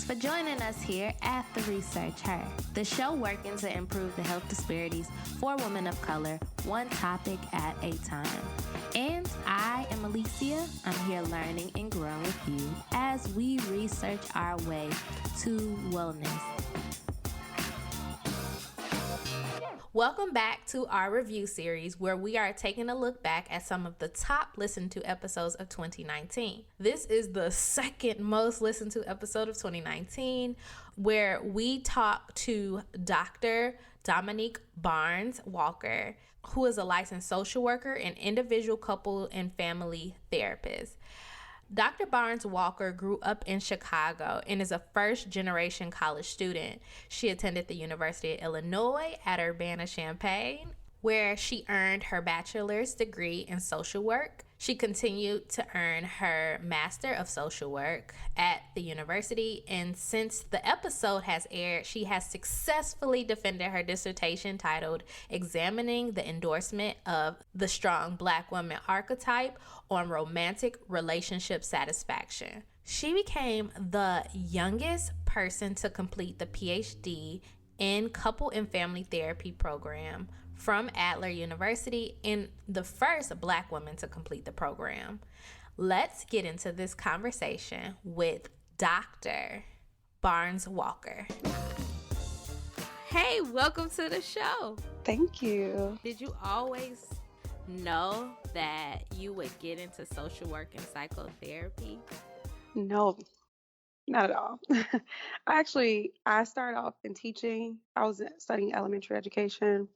for joining us here at The Research Her, the show working to improve the health disparities for women of color, one topic at a time. And I am Alicia. I'm here learning and growing with you as we research our way to wellness. Welcome back to our review series where we are taking a look back at some of the top listened to episodes of 2019. This is the second most listened to episode of 2019 where we talk to Dr. Dominique Barnes-Walker, who is a licensed social worker and individual couple and family therapist. Dr. Barnes-Walker grew up in Chicago and is a first-generation college student. She attended the University of Illinois at Urbana-Champaign, where she earned her bachelor's degree in social work. She continued to earn her Master of Social Work at the university, and since the episode has aired, she has successfully defended her dissertation titled Examining the Endorsement of the Strong Black Woman Archetype on Romantic Relationship Satisfaction. She became the youngest person to complete the Ph.D. in Couple and Family Therapy program from Adler University and the first Black woman to complete the program. Let's get into this conversation with Dr. Barnes-Walker. Hey, welcome to the show. Thank you. Did you always know that you would get into social work and psychotherapy? No, not at all. I started off in teaching. I was studying elementary education,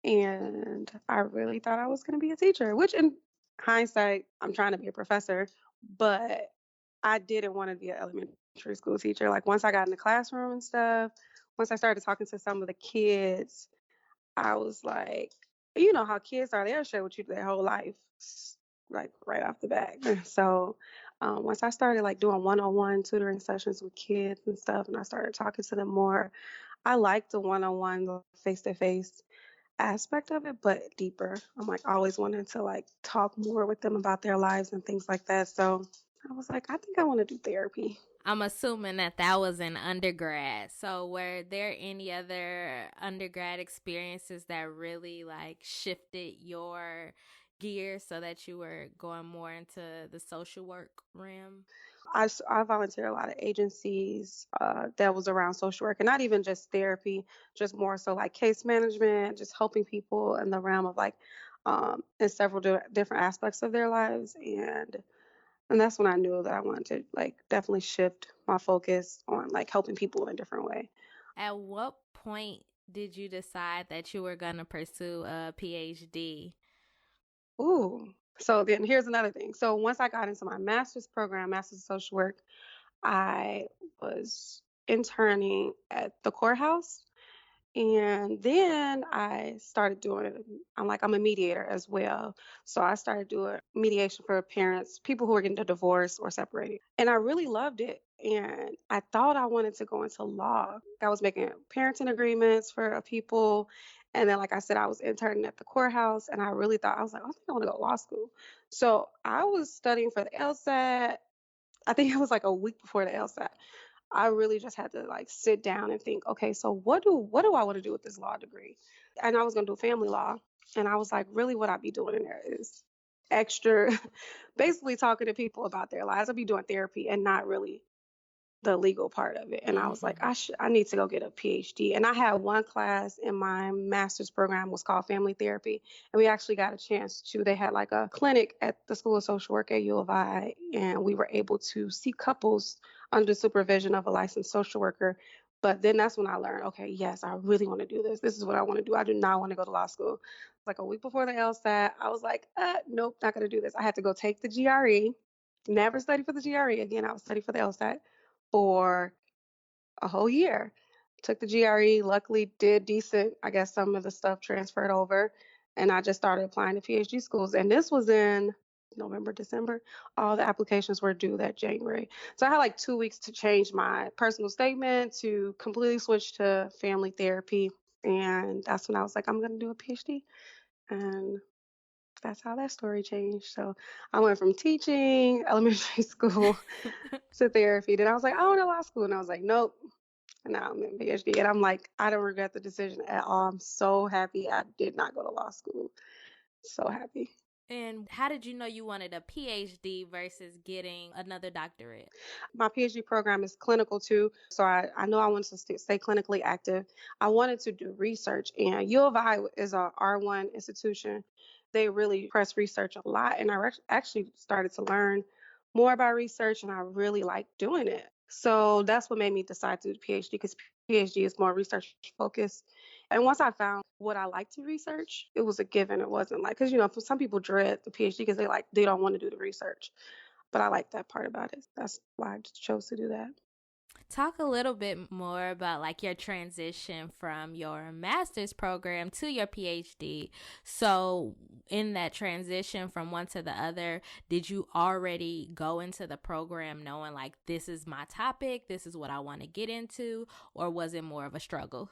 and I really thought I was going to be a teacher, which in hindsight, I'm trying to be a professor, but I didn't want to be an elementary school teacher. Like once I got in the classroom and stuff, once I started talking to some of the kids, I was like, you know how kids are, they'll share with you their whole life, like right off the bat. So once I started like doing one-on-one tutoring sessions with kids and stuff, and I started talking to them more, I liked the one-on-one, face-to-face aspect of it, but deeper. I'm like always wanting to like talk more with them about their lives and things like that. So I was like, I think I want to do therapy. I'm assuming that was in undergrad. So were there any other undergrad experiences that really like shifted your gears so that you were going more into the social work realm? I volunteer a lot of agencies that was around social work, and not even just therapy, just more so like case management, just helping people in the realm of like in several different aspects of their lives. And that's when I knew that I wanted to like definitely shift my focus on like helping people in a different way. At what point did you decide that you were going to pursue a PhD? Ooh. So then here's another thing. So once I got into my master's program, Master's of Social Work, I was interning at the courthouse. And then I started I'm a mediator as well. So I started doing mediation for parents, people who are getting a divorce or separated. And I really loved it. And I thought I wanted to go into law. I was making parenting agreements for people. And then, like I said, I was interning at the courthouse. And I really thought, I was like, I think I want to go to law school. So I was studying for the LSAT. I think it was like a week before the LSAT. I really just had to like sit down and think, okay, so what do I want to do with this law degree? And I was going to do family law. And I was like, really what I'd be doing in there is extra, basically talking to people about their lives. I'd be doing therapy and not really the legal part of it. And I was like, I need to go get a PhD. And I had one class in my master's program was called family therapy. And we actually got a chance they had like a clinic at the School of Social Work at U of I. And we were able to see couples under supervision of a licensed social worker. But then that's when I learned, okay, yes, I really want to do this. This is what I want to do. I do not want to go to law school. Like a week before the LSAT, I was like, nope, not going to do this. I had to go take the GRE. Never study for the GRE again. I was studying for the LSAT for a whole year. Took the GRE, luckily did decent. I guess some of the stuff transferred over, and I just started applying to PhD schools. And this was in November, December. All the applications were due that January. So I had like 2 weeks to change my personal statement to completely switch to family therapy. And that's when I was like, I'm going to do a PhD. And that's how that story changed. So I went from teaching elementary school to therapy. Then I was like, I want to law school. And I was like, nope. And now I'm in PhD. And I'm like, I don't regret the decision at all. I'm so happy I did not go to law school. So happy. And how did you know you wanted a PhD versus getting another doctorate? My PhD program is clinical too. So I know I wanted to stay clinically active. I wanted to do research, and U of I is a R1 institution. They really press research a lot. And I actually started to learn more about research, and I really like doing it. So that's what made me decide to do PhD because PhD is more research focused. And once I found what I like to research, it was a given. It wasn't like, because, for some people dread the PhD because they don't want to do the research. But I like that part about it. That's why I chose to do that. Talk a little bit more about like your transition from your master's program to your PhD. So, in that transition from one to the other, did you already go into the program knowing like this is my topic, this is what I want to get into, or was it more of a struggle?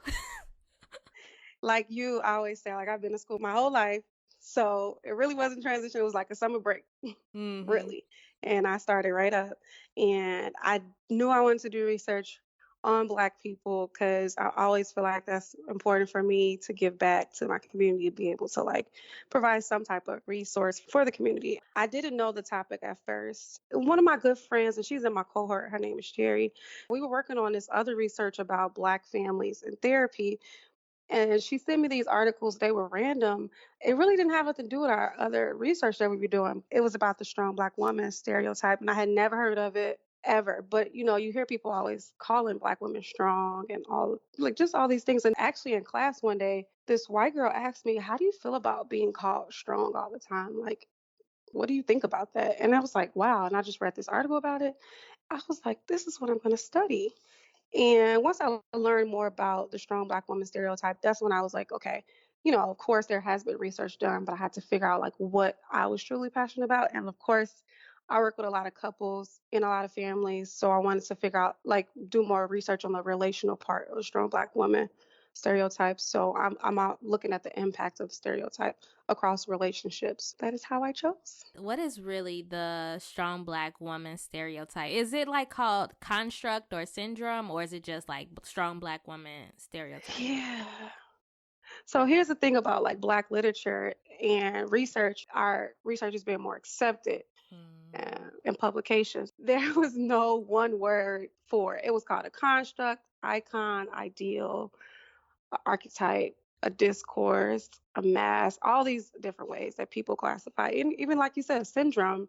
Like you, I always say, like I've been to school my whole life. So it really wasn't transition. It was like a summer break, Mm-hmm. really. And I started right up. And I knew I wanted to do research on Black people because I always feel like that's important for me to give back to my community, to be able to like provide some type of resource for the community. I didn't know the topic at first. One of my good friends, and she's in my cohort, her name is Sherry. We were working on this other research about Black families and therapy, and she sent me these articles. They were random. It really didn't have nothing to do with our other research that we were doing. It was about the strong Black woman stereotype, and I had never heard of it ever. But you hear people always calling Black women strong and all, like just all these things. And actually, in class one day, this white girl asked me, "How do you feel about being called strong all the time? Like, what do you think about that?" And I was like, "Wow." And I just read this article about it. I was like, "This is what I'm going to study." And once I learned more about the strong Black woman stereotype, that's when I was like, okay, of course there has been research done, but I had to figure out like what I was truly passionate about. And of course, I work with a lot of couples in a lot of families, so I wanted to figure out like do more research on the relational part of the strong Black woman stereotypes. So I'm out looking at the impact of stereotype across relationships. That is how I chose. What is really the strong Black woman stereotype? Is it like called construct or syndrome, or is it just like strong Black woman stereotype? Yeah. So here's the thing about like Black literature and research. Our research is being more accepted Mm. in publications. There was no one word for it. It was called a construct, icon, ideal, a archetype, a discourse, a mass, all these different ways that people classify. And even like you said, syndrome,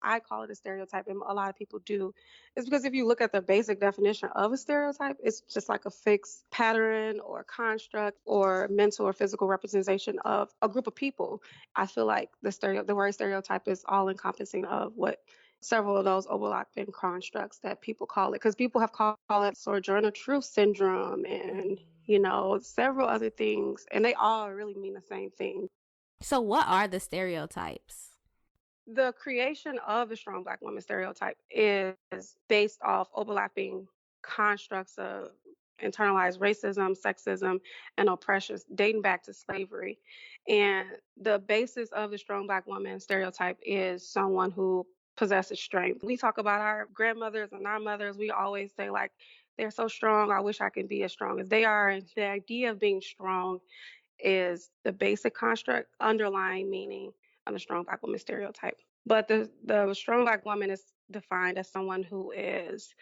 I call it a stereotype, and a lot of people do. It's because if you look at the basic definition of a stereotype, it's just like a fixed pattern or construct or mental or physical representation of a group of people. I feel like the word stereotype is all encompassing of what several of those overlapping constructs that people call it, because people have called it sojourner truth syndrome and several other things, and they all really mean the same thing. So, what are the stereotypes? The creation of the strong Black woman stereotype is based off overlapping constructs of internalized racism, sexism, and oppression dating back to slavery. And the basis of the strong Black woman stereotype is someone who possesses strength. We talk about our grandmothers and our mothers. We always say, like, they're so strong. I wish I could be as strong as they are. And the idea of being strong is the basic construct underlying meaning of the strong Black woman stereotype. But the strong Black woman is defined as someone who is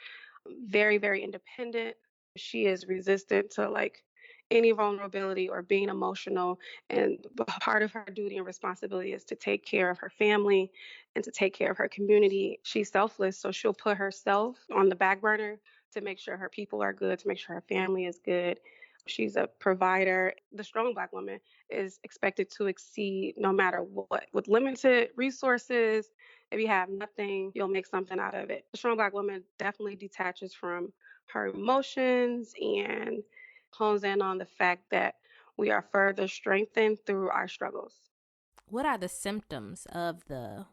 very, very independent. She is resistant to like any vulnerability or being emotional. And part of her duty and responsibility is to take care of her family and to take care of her community. She's selfless, so she'll put herself on the back burner to make sure her people are good, to make sure her family is good. She's a provider. The strong Black woman is expected to exceed no matter what. With limited resources, if you have nothing, you'll make something out of it. The strong Black woman definitely detaches from her emotions and hones in on the fact that we are further strengthened through our struggles. What are the symptoms of the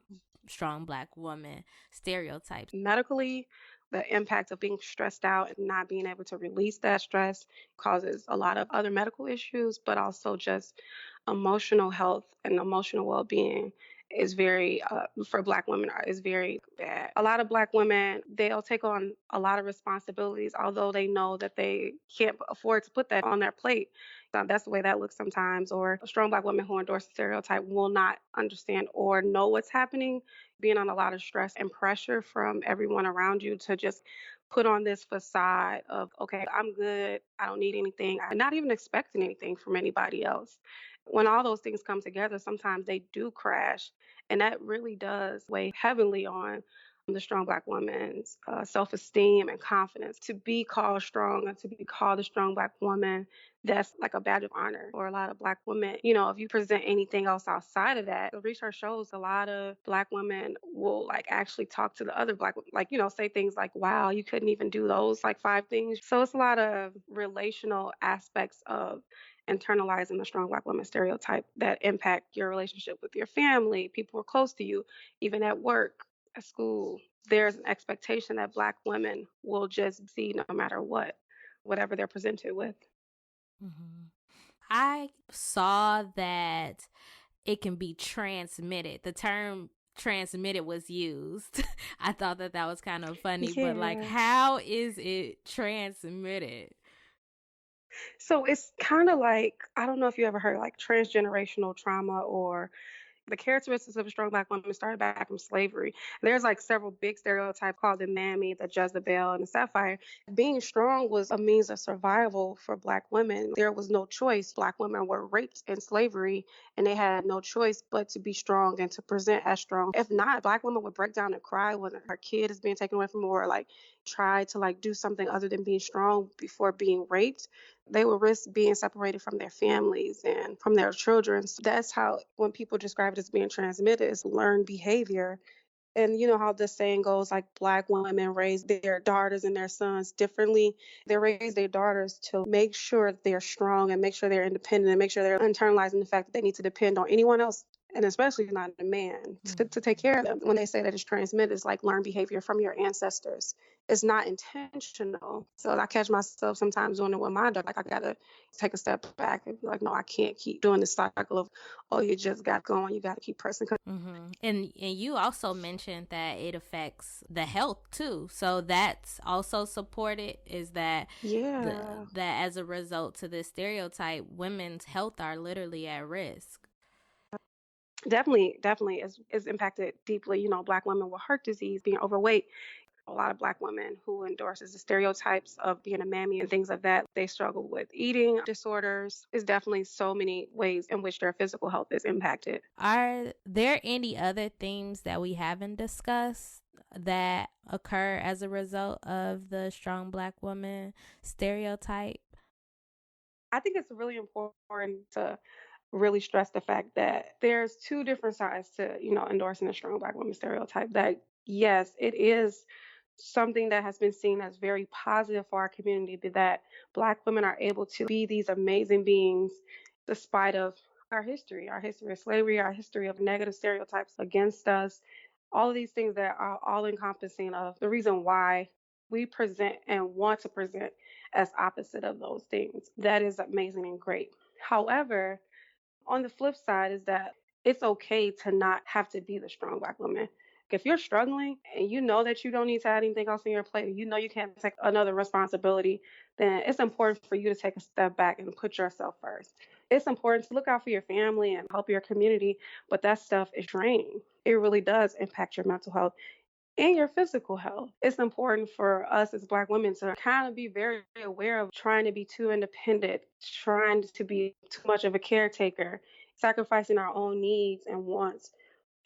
strong Black woman stereotypes? Medically, The impact of being stressed out and not being able to release that stress causes a lot of other medical issues, but also just emotional health and emotional well-being is very for Black women is very bad. A lot of Black women, they'll take on a lot of responsibilities although they know that they can't afford to put that on their plate. That's the way that looks sometimes. Or a strong Black woman who endorse the stereotype will not understand or know what's happening, being on a lot of stress and pressure from everyone around you to just put on this facade of, okay, I'm good, I don't need anything, I'm not even expecting anything from anybody else. When all those things come together, sometimes they do crash. And that really does weigh heavily on the strong Black woman's self esteem and confidence. To be called strong and to be called a strong Black woman, that's like a badge of honor for a lot of Black women. You know, if you present anything else outside of that, the research shows a lot of Black women will like actually talk to the other Black women, like, you know, say things like, wow, you couldn't even do those like 5 things. So it's a lot of relational aspects of internalizing the strong Black woman stereotype that impact your relationship with your family, people who are close to you, even at work, at school. There's an expectation that Black women will just see no matter what, whatever they're presented with. Mm-hmm. I saw that it can be transmitted. The term transmitted was used. I thought that was kind of funny, but like, Yeah. how is it transmitted? So it's kind of like, I don't know if you ever heard like transgenerational trauma or the characteristics of a strong Black woman started back from slavery. There's like several big stereotypes called the Mammy, the Jezebel, and the Sapphire. Being strong was a means of survival for Black women. There was no choice. Black women were raped in slavery, and they had no choice but to be strong and to present as strong. If not, Black women would break down and cry when her kid is being taken away from her, or like try to like do something other than being strong before being raped. They would risk being separated from their families and from their children. So that's how, when people describe it as being transmitted, is learned behavior. And you know how the saying goes, like Black women raise their daughters and their sons differently. They raise their daughters to make sure that they're strong and make sure they're independent and make sure they're internalizing the fact that they need to depend on anyone else, and especially not a man, to take care of them. When they say that it's transmitted, it's like learned behavior from your ancestors. It's not intentional. So I catch myself sometimes doing it with my dog. Like I gotta take a step back and be like, no, I can't keep doing this cycle of, oh, you just got going. You got to keep pressing. Mm-hmm. And you also mentioned that it affects the health too. So that's also supported. Is that Yeah. that as a result to this stereotype, women's health are literally at risk. Definitely is impacted deeply. You know, Black women with heart disease, being overweight. A lot of Black women who endorses the stereotypes of being a mammy and things like that. They struggle with eating disorders. It's definitely so many ways in which their physical health is impacted. Are there any other themes that we haven't discussed that occur as a result of the strong Black woman stereotype? I think it's really important to really stress the fact that there's two different sides to, you know, endorsing the strong Black woman stereotype. That yes, it is something that has been seen as very positive for our community, that Black women are able to be these amazing beings despite of our history of slavery, our history of negative stereotypes against us, all of these things that are all encompassing of the reason why we present and want to present as opposite of those things. That is amazing and great. However, on the flip side is that it's okay to not have to be the strong Black woman. If you're struggling and you know that you don't need to add anything else on your plate, and you know you can't take another responsibility, then it's important for you to take a step back and put yourself first. It's important to look out for your family and help your community, but that stuff is draining. It really does impact your mental health and your physical health. It's important for us as Black women to kind of be very aware of trying to be too independent, trying to be too much of a caretaker, sacrificing our own needs and wants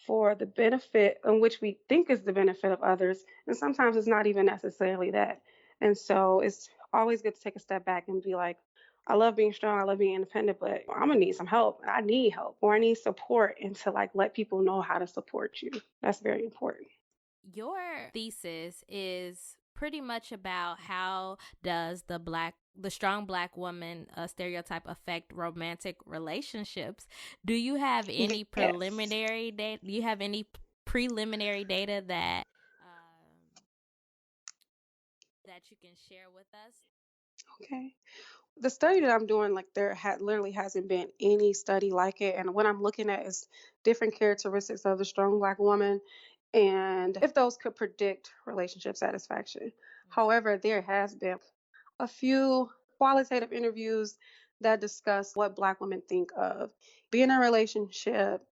for the benefit in which we think is the benefit of others. And sometimes it's not even necessarily that. And so it's always good to take a step back and be like, I love being strong, I love being independent, but I'm gonna need some help. I need help or I need support, and to like let people know how to support you. That's very important. Your thesis is pretty much about how does the strong Black woman stereotype affect romantic relationships. Do you have any Yes. preliminary data? Do you have any preliminary data that that you can share with us? Okay. The study that I'm doing, like there literally hasn't been any study like it. And what I'm looking at is different characteristics of the strong Black woman and if those could predict relationship satisfaction. However, there has been a few qualitative interviews that discuss what Black women think of being in a relationship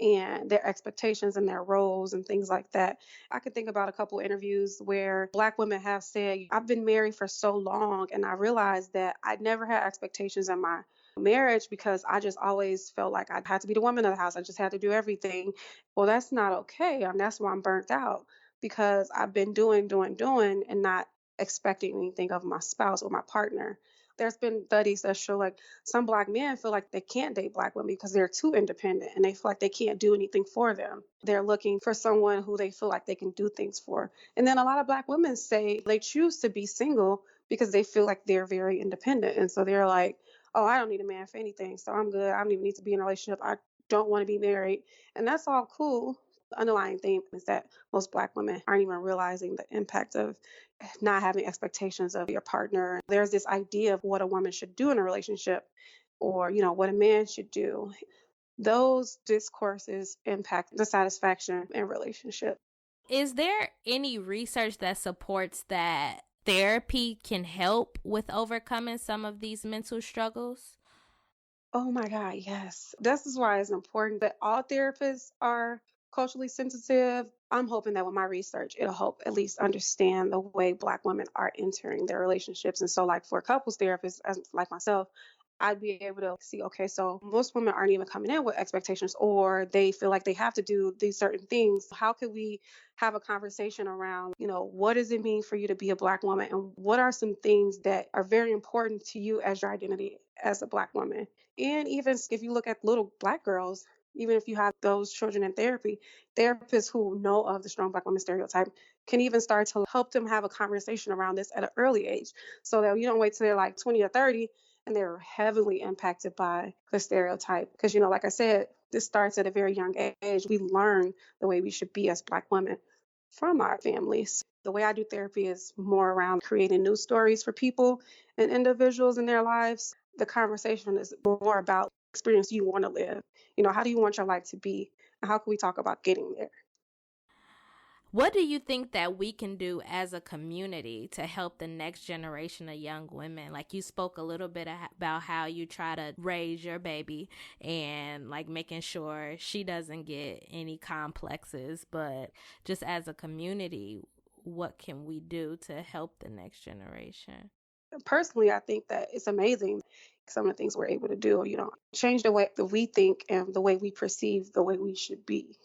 and their expectations and their roles and things like that. I could think about a couple interviews where Black women have said, I've been married for so long and I realized that I never had expectations in my marriage because I just always felt like I had to be the woman of the house. I just had to do everything. Well, that's not okay. And that's why I'm burnt out because I've been doing, and not expecting anything of my spouse or my partner. There's been studies that show like some Black men feel like they can't date Black women because they're too independent and they feel like they can't do anything for them. They're looking for someone who they feel like they can do things for. And then a lot of Black women say they choose to be single because they feel like they're very independent. And so they're like, oh, I don't need a man for anything. So I'm good. I don't even need to be in a relationship. I don't want to be married. And that's all cool. The underlying theme is that most Black women aren't even realizing the impact of not having expectations of your partner. There's this idea of what a woman should do in a relationship or, what a man should do. Those discourses impact the satisfaction in relationship. Is there any research that supports that therapy can help with overcoming some of these mental struggles? Oh my God, yes. This is why it's important that all therapists are culturally sensitive. I'm hoping that with my research, it'll help at least understand the way Black women are entering their relationships. And so, like for couples therapists, as like myself, I'd be able to see, okay, so most women aren't even coming in with expectations or they feel like they have to do these certain things. How could we have a conversation around, what does it mean for you to be a Black woman? And what are some things that are very important to you as your identity as a Black woman? And even if you look at little Black girls, even if you have those children in therapy, therapists who know of the strong Black woman stereotype can even start to help them have a conversation around this at an early age so that you don't wait till they're like 20 or 30 and they're heavily impacted by the stereotype. Because, like I said, this starts at a very young age. We learn the way we should be as Black women from our families. The way I do therapy is more around creating new stories for people and individuals in their lives. The conversation is more about experience you want to live. How do you want your life to be? And how can we talk about getting there? What do you think that we can do as a community to help the next generation of young women? Like you spoke a little bit about how you try to raise your baby and like making sure she doesn't get any complexes, but just as a community, what can we do to help the next generation? Personally, I think that it's amazing some of the things we're able to do, change the way that we think and the way we perceive the way we should be.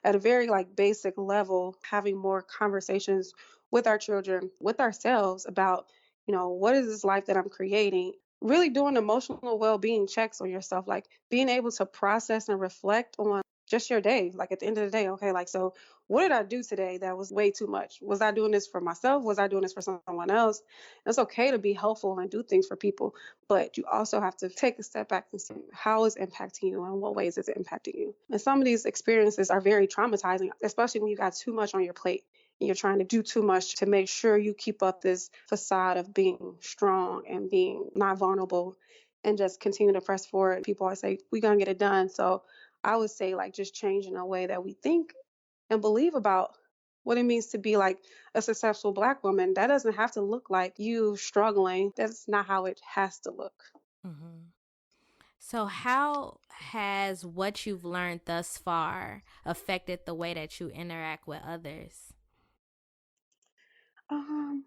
At a very like basic level, having more conversations with our children, with ourselves about, what is this life that I'm creating? Really doing emotional well-being checks on yourself, like being able to process and reflect on just your day. Like at the end of the day, okay, like, so what did I do today that was way too much? Was I doing this for myself? Was I doing this for someone else? It's okay to be helpful and do things for people, but you also have to take a step back and see how it's impacting you and what ways is it impacting you. And some of these experiences are very traumatizing, especially when you got too much on your plate and you're trying to do too much to make sure you keep up this facade of being strong and being not vulnerable and just continue to press forward. People always say, we're going to get it done. So I would say like just changing the way that we think and believe about what it means to be like a successful Black woman. That doesn't have to look like you struggling. That's not how it has to look. Mm-hmm. So, how has what you've learned thus far affected the way that you interact with others? Um,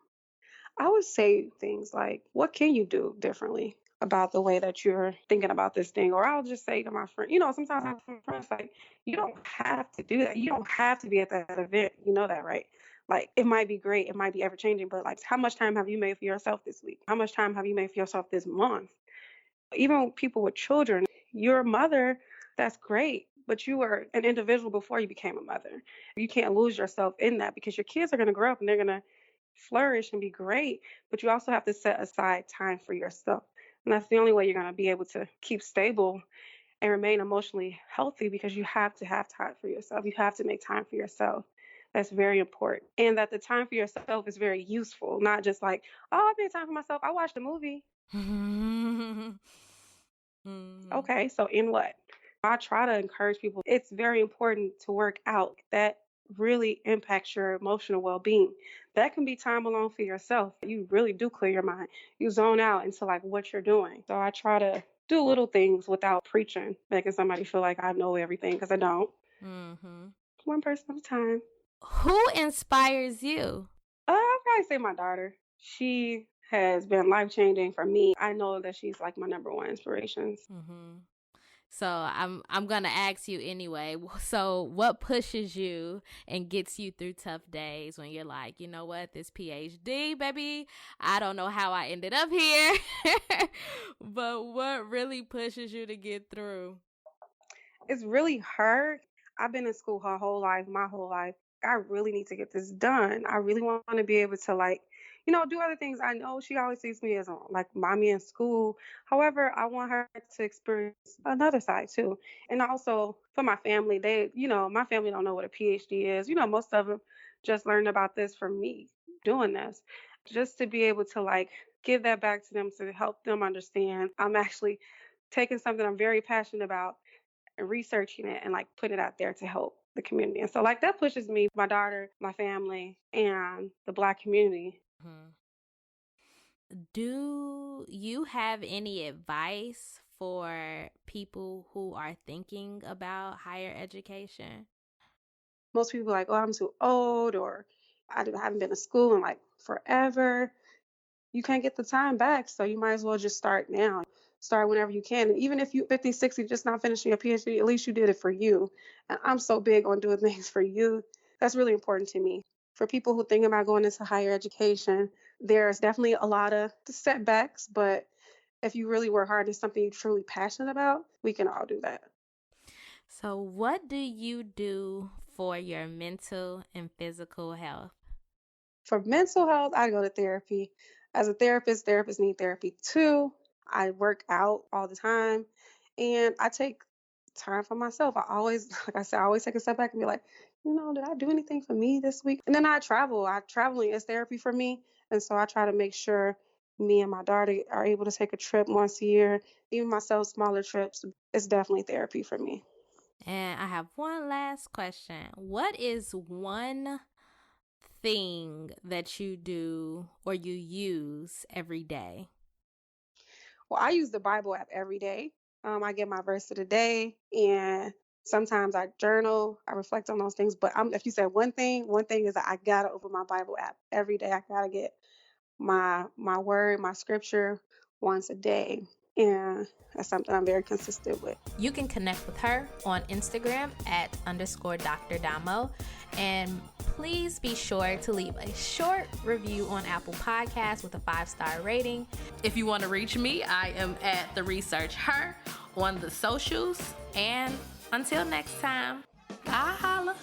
I would say things like, what can you do differently about the way that you're thinking about this thing? Or I'll just say to my friend, sometimes I have some friends like, you don't have to do that. You don't have to be at that event. You know that, right? Like, it might be great. It might be ever changing, but like, how much time have you made for yourself this week? How much time have you made for yourself this month? Even people with children, you're a mother, that's great, but you were an individual before you became a mother. You can't lose yourself in that because your kids are going to grow up and they're going to flourish and be great, but you also have to set aside time for yourself. And that's the only way you're going to be able to keep stable and remain emotionally healthy because you have to have time for yourself. You have to make time for yourself. That's very important. And that the time for yourself is very useful, not just like, oh, I made time for myself. I watched a movie. Mhm. Okay, so in what? I try to encourage people. It's very important to work out. That really impacts your emotional well being. That can be time alone for yourself. You really do clear your mind. You zone out into like what you're doing. So I try to do little things without preaching, making somebody feel like I know everything because I don't. Mhm. One person at a time. Who inspires you? I'd probably say my daughter. She has been life changing for me. I know that she's like my number one inspiration. Mhm. So I'm gonna ask you anyway. So what pushes you and gets you through tough days when you're like, you know what, this PhD, baby, I don't know how I ended up here, but what really pushes you to get through? It's really her. I've been in school her whole life, my whole life. I really need to get this done. I really want to be able to like, do other things. I know she always sees me as like mommy in school. However, I want her to experience another side too. And also for my family, my family don't know what a PhD is. Most of them just learned about this from me doing this. Just to be able to like give that back to them to help them understand I'm actually taking something I'm very passionate about and researching it and like putting it out there to help the community. And so like that pushes me, my daughter, my family, and the Black community. Mhm. Do you have any advice for people who are thinking about higher education? Most people are like, oh, I'm too old, or haven't been to school in like forever. You can't get the time back, so you might as well just start now. Start whenever you can. And even if you 50, 60, just not finishing your PhD, at least you did it for you. And I'm so big on doing things for you. That's really important to me. For people who think about going into higher education, there's definitely a lot of setbacks, but if you really work hard and it's something you're truly passionate about, we can all do that. So what do you do for your mental and physical health? For mental health, I go to therapy. As a therapist, therapists need therapy too. I work out all the time and I take time for myself. I always, like I said, I always take a step back and be like, did I do anything for me this week? And then I travel. Traveling is therapy for me. And so I try to make sure me and my daughter are able to take a trip once a year. Even myself, smaller trips, it's definitely therapy for me. And I have one last question. What is one thing that you do or you use every day? Well, I use the Bible app every day. I get my verse of the day, and sometimes I journal. I reflect on those things. But if you said one thing is that I gotta open my Bible app every day. I gotta get my word, my scripture once a day, and that's something I'm very consistent with. You can connect with her on Instagram at _Dr. Damo. And please be sure to leave a short review on Apple Podcasts with a 5-star rating. If you want to reach me, I am at The Research Her on the socials. And until next time, I'll holla.